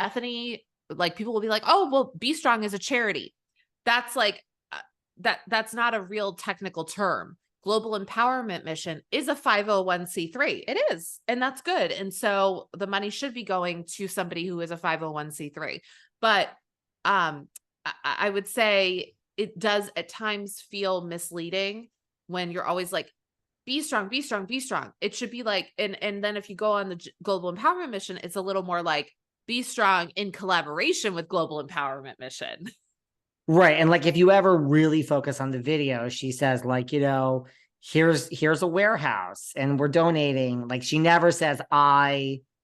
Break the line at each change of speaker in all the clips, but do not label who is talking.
Ethany, like people will be like, oh, well, Be Strong is a charity. That's like, that's not a real technical term. Global Empowerment Mission is a 501c3. It is, and that's good. And so the money should be going to somebody who is a 501c3. But I would say it does at times feel misleading when you're always like, be strong, be strong, be strong. It should be like, and then if you go on the Global Empowerment Mission, it's a little more like, be strong in collaboration with Global Empowerment Mission.
Right. And like, if you ever really focus on the video, she says like, here's a warehouse and we're donating. Like she never says,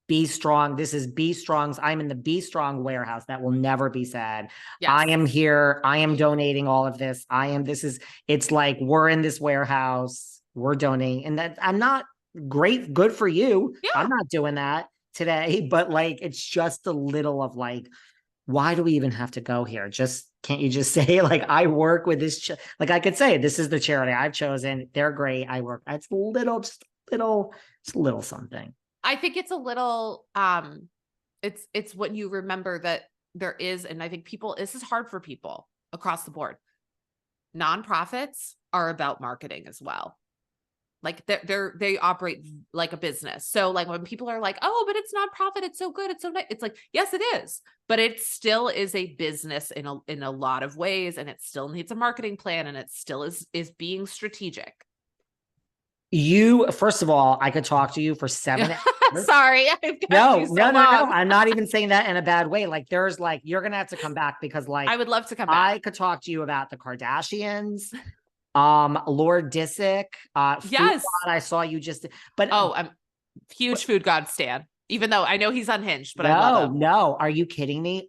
Be Strong. This is Be Strong's. I'm in the Be Strong warehouse. That will never be said.
Yes.
I am here. I am donating all of this. It's like, we're in this warehouse. We're donating. And that I'm not great. Good for you.
Yeah.
I'm not doing that today, but like, it's just a little of like, why do we even have to go here? Can't you just say like, I work with this, like I could say, this is the charity I've chosen. They're great. I work. It's a little something.
I think it's a little, it's when you remember that there is, and I think this is hard for people across the board. Nonprofits are about marketing as well. Like they operate like a business. So like when people are like, oh, but it's nonprofit, it's so good, it's so nice. It's like, yes, it is, but it still is a business in a lot of ways, and it still needs a marketing plan, and it still is being strategic.
First of all, I could talk to you for 7 hours.
Sorry.
No. I'm not even saying that in a bad way. Like there's like, you're going to have to come back because like,
I would love to come back.
I could talk to you about the Kardashians, Lord Disick,
yes.
God, I saw you just, but
I'm huge Food God stan, even though I know he's unhinged, but I love him.
No, are you kidding me?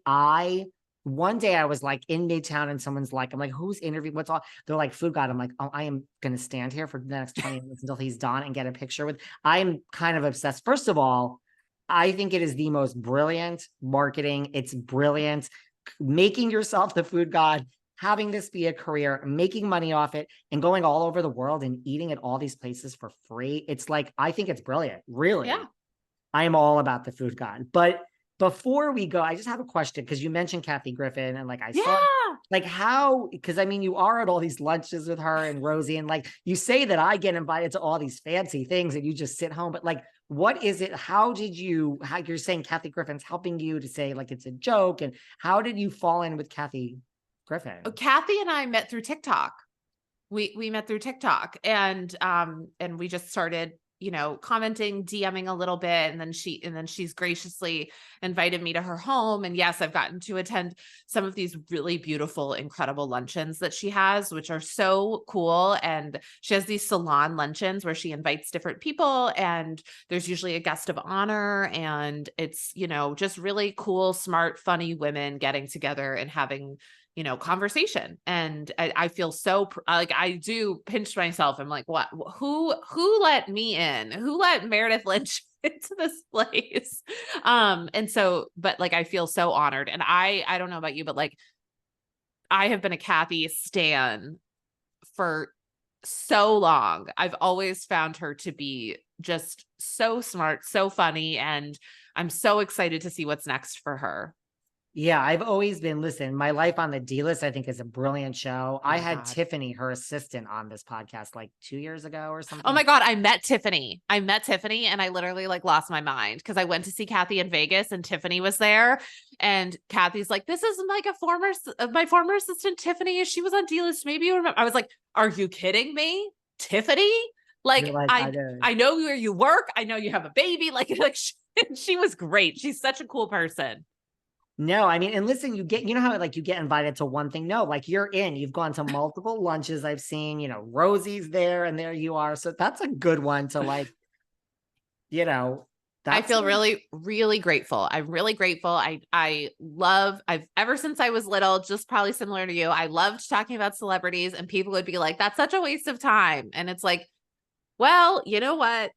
One day I was like in Midtown and someone's like, I'm like, who's interviewing? What's all? They're like, Food God. I'm like, oh, I am going to stand here for the next 20 minutes until he's done and get a picture with. I'm kind of obsessed. First of all, I think it is the most brilliant marketing. It's brilliant. Making yourself the Food God, having this be a career, making money off it, and going all over the world and eating at all these places for free. It's like, I think it's brilliant. Really.
Yeah.
I'm all about the Food God. But before we go, I just have a question, because you mentioned Kathy Griffin, and like I saw like how, because I mean, you are at all these lunches with her and Rosie, and like you say that I get invited to all these fancy things and you just sit home, but like, what is it? How you're saying Kathy Griffin's helping you to say like it's a joke, and how did you fall in with Kathy Griffin?
Kathy and I met through TikTok. We met through TikTok, and we just started, commenting, DMing a little bit. And then she's graciously invited me to her home. And yes, I've gotten to attend some of these really beautiful, incredible luncheons that she has, which are so cool. And she has these salon luncheons where she invites different people, and there's usually a guest of honor. And it's, just really cool, smart, funny women getting together and having conversation. And I feel so like, I do pinch myself. I'm like, what, who let me in? Who let Meredith Lynch into this place? And so, but like, I feel so honored. And I don't know about you, but like, I have been a Kathy stan for so long. I've always found her to be just so smart, so funny. And I'm so excited to see what's next for her.
Yeah, I've always been, listen, My Life on the D-List, I think, is a brilliant show.
Oh
I had
God.
Tiffany, her assistant, on this podcast like 2 years ago or something.
Oh my God, I met Tiffany and I literally like lost my mind because I went to see Kathy in Vegas and Tiffany was there. And Kathy's like, this is like my former assistant, Tiffany. She was on D-List. Maybe you remember. I was like, are you kidding me? Tiffany? Like I know where you work. I know you have a baby. Like she was great. She's such a cool person.
No, I mean, and listen, you know how like you get invited to one thing? No, like you've gone to multiple lunches. I've seen, Rosie's there and there you are. So that's a good one to like,
I feel really, really grateful. I'm really grateful. I've ever since I was little, just probably similar to you, I loved talking about celebrities, and people would be like, that's such a waste of time. And it's like, well, you know what?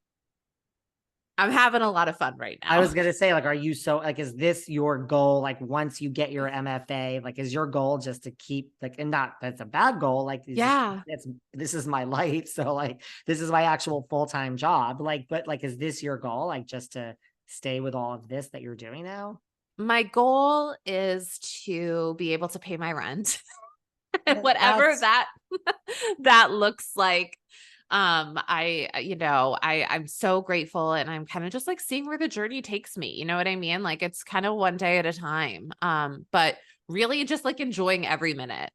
I'm having a lot of fun right now.
I was going to say, like, is this your goal? Like, once you get your MFA, like, is your goal just to keep like, and not, that's a bad goal. Like, this is my life. So like, this is my actual full-time job. Like, but like, is this your goal? Like just to stay with all of this that you're doing now?
My goal is to be able to pay my rent and whatever
That's
that that looks like. I'm so grateful, and I'm kind of just like seeing where the journey takes me. You know what I mean? Like it's kind of one day at a time. But really just like enjoying every minute,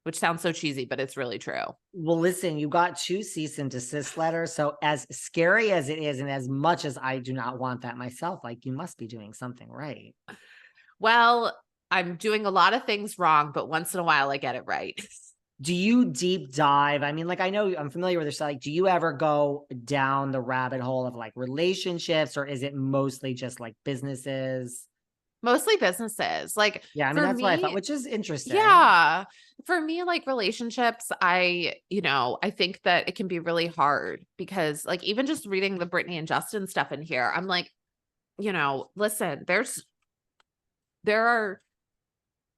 which sounds so cheesy, but it's really true.
well, listen, you got 2 cease and desist letters. So as scary as it is, and as much as I do not want that myself, like you must be doing something right.
Well, I'm doing a lot of things wrong, but once in a while I get it right.
Do you deep dive? I mean, like, I know I'm familiar with this. Like, do you ever go down the rabbit hole of like relationships, or is it mostly just like businesses?
Mostly businesses. Like
Yeah, I mean,
for
that's what I thought,
me,
which is interesting.
yeah. For me, like relationships, I think that it can be really hard because like even just reading the Brittany and Justin stuff in here, I'm like, listen, there are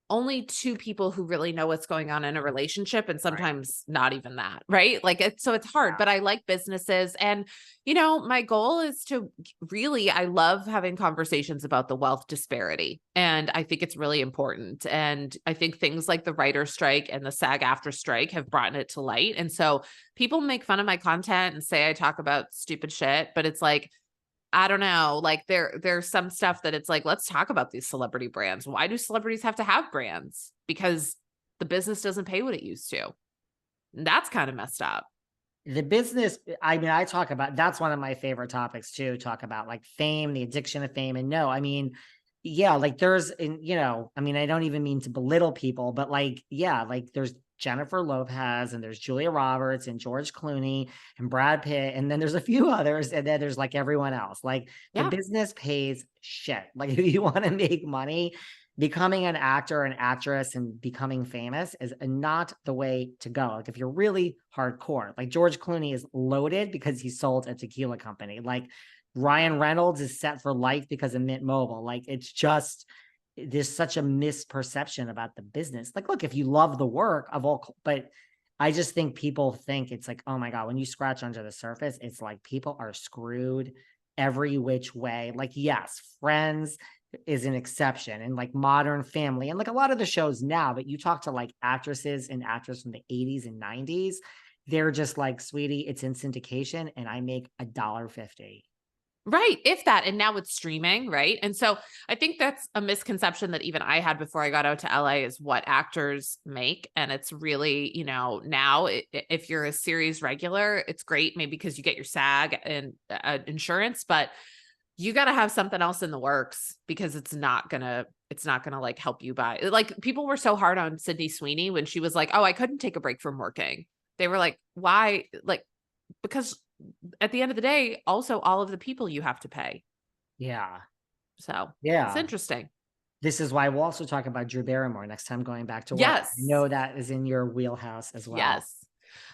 only two people who really know what's going on in a relationship, and
Right.
sometimes not even that, right? Like it's hard,
Yeah.
but I like businesses, and my goal is to really, I love having conversations about the wealth disparity, and I think it's really important, and I think things like the writer strike and the SAG after strike have brought it to light. And so people make fun of my content and say I talk about stupid shit, but it's like, I don't know, like there's some stuff that it's like, let's talk about these celebrity brands. Why do celebrities have to have brands? Because the business doesn't pay what it used to. And that's kind of messed up.
The business, I mean, I talk about that's one of my favorite topics too. Talk about like fame, the addiction of fame. And no, I mean, yeah, like there's, and I mean, I don't even mean to belittle people, but like, yeah, like there's Jennifer Lopez and there's Julia Roberts and George Clooney and Brad Pitt. And then there's a few others. And then there's like everyone else. Like the
Yeah.
business pays shit. Like if you want to make money, becoming an actor and actress and becoming famous is not the way to go. Like if you're really hardcore, like George Clooney is loaded because he sold a tequila company. Like Ryan Reynolds is set for life because of Mint Mobile. Like it's just, there's such a misperception about the business. Like, look, if you love the work of all, but I just think people think it's like, oh my God, when you scratch under the surface, it's like people are screwed every which way. Like, yes, Friends is an exception, and like Modern Family and like a lot of the shows now, but you talk to like actresses and actors from the 80s and 90s, they're just like, sweetie, it's in syndication and I make $1.50.
Right. If that. And now it's streaming. Right. And so I think that's a misconception that even I had before I got out to LA is what actors make. And it's really, now if you're a series regular, it's great, maybe because you get your SAG and insurance, but you got to have something else in the works because it's not gonna like help you buy. Like people were so hard on Sydney Sweeney when she was like, oh, I couldn't take a break from working. They were like, why? Like, because at the end of the day, also all of the people you have to pay.
Yeah.
So it's
Yeah.
interesting.
This is why we'll also talk about Drew Barrymore next time going back to work. I
Yes.
know that is in your wheelhouse as well.
Yes.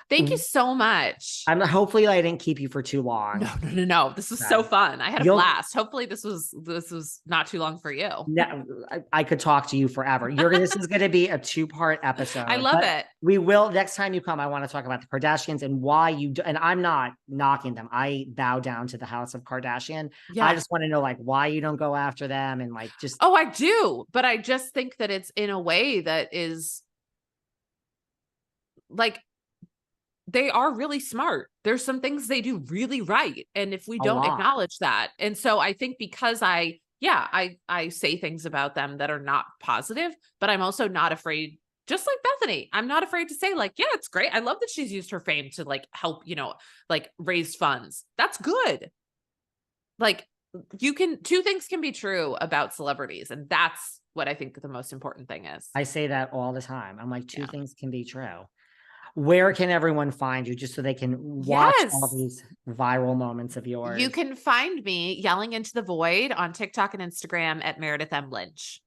Thank you so much.
I'm hopefully I didn't keep you for too
No,
long.
no, no, no. This was so
Okay.
fun. I had a
You'll
blast. Hopefully this was not too long for you.
No, I could talk to you forever. This is gonna be a 2-part
I
episode,
love
but
it.
we will next time you come, I wanna talk about the Kardashians and why you do, and I'm not knocking them. I bow down to the house of Kardashian. I
Yeah.
just wanna know, like, why you don't go after them and, like, just
Oh, I do, but I just think that it's in a way that is like they are really smart. There's some things they do really right, and if we
a
don't
lot.
acknowledge that, and so I think because I say things about them that are not positive, but I'm also not afraid. Just like Bethany, I'm not afraid to say like, yeah, it's great. I love that she's used her fame to like help, like raise funds. That's good. Like two things can be true about celebrities, and that's what I think the most important thing is.
I say that all the time. I'm like, 2
Yeah.
things can be true. Where can everyone find you just so they can watch all
Yes.
these viral moments of
You
yours?
can find me yelling into the void on TikTok and Instagram at Meredith M. Lynch.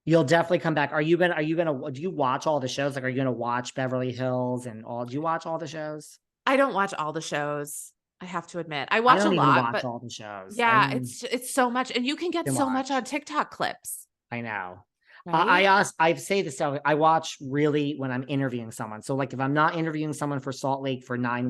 You'll definitely come back. Do you watch all the shows? Like, are you gonna watch Beverly Hills and all do you watch all the shows?
I don't watch all the shows, I have to admit. I
I
watch a
don't even
lot,
watch
but
all the shows. I
yeah,
mean,
it's so much, and you can get
too
so much on
much.
TikTok clips,
I know.
right?
I say this, so I watch really when I'm interviewing someone. So, like, if I'm not interviewing someone for Salt Lake for 9